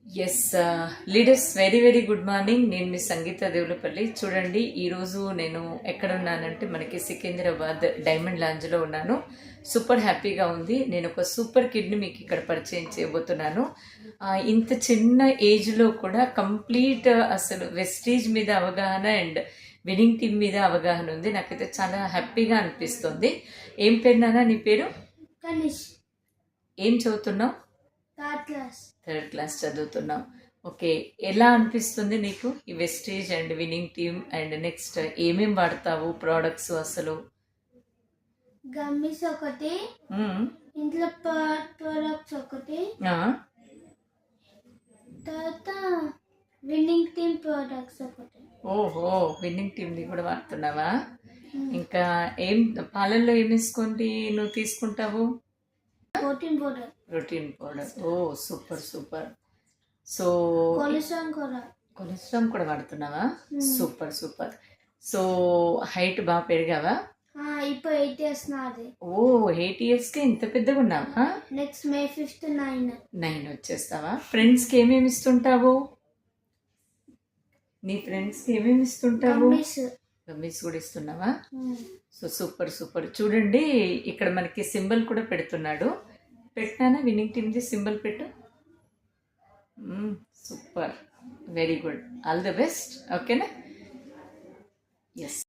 Yes leaders very very good morning. నేను మీ సంగీత దేవులపల్లి. చూడండి, ఈరోజు నేను ఎక్కడ ఉన్నానంటే మనకి సికింద్రాబాద్ డైమండ్ లాంజ్లో ఉన్నాను. సూపర్ హ్యాపీగా ఉంది. నేను ఒక సూపర్ కిడ్ని మీకు ఇక్కడ పరిచయం చేయబోతున్నాను. ఇంత చిన్న ఏజ్లో కూడా కంప్లీట్ అసలు వెస్టీజ్ మీద అవగాహన అండ్ విన్నింగ్ టీమ్ మీద అవగాహన ఉంది. నాకైతే చాలా హ్యాపీగా అనిపిస్తుంది. ఏం పేరు నాన్న నీ పేరు? ఏం చదువుతున్నావు? థర్డ్ క్లాస్ చదువుతున్నావు. ఓకే, ఎలా అనిపిస్తుంది నీకు ఈ Vestige and winning team and next ఏమేం వాడతావు ప్రోడక్ట్స్? అసలు గమ్మీస్ ఒకటి, ఇంట్లో ప్రొడక్ట్స్ ఒకటి, తర్వాత విన్నింగ్ టీమ్ ప్రొడక్ట్స్ ఒకటి. ఓహో, విన్నింగ్ టీమ్ది కూడా వాడుతున్నావా? ఇంకా ఏం పాలల్లో ఏం వేసుకోండి నువ్వు తీసుకుంటావు? Protein powder. ఓ సూపర్ సూపర్. సో కొలెస్ట్రాల్ కూడా వాడుతున్నావా? Super super. సో హైట్ బాగా పెరిగావా? ఇప్పుడు 8 years నాది. ఓ 8 years కి ఇంత పెద్దగా ఉన్నావా? Next May 5th 9 వచ్చేస్తావా? ఫ్రెండ్స్ కి ఏమేమి ఇస్తుంటావు? నీ ఫ్రెండ్స్ కి ఏమేమి ఇస్తుంటావు? గమ్మీస్ కూడా ఇస్తున్నావా? So super super. చూడండి, ఇక్కడ మనకి సింబల్ కూడా పెడుతున్నాడు. పెట్టినానా? విన్నింగ్ టీమ్ది సింబల్ పెట్టు. Super, very good, all the best. ఓకేనా? ఎస్.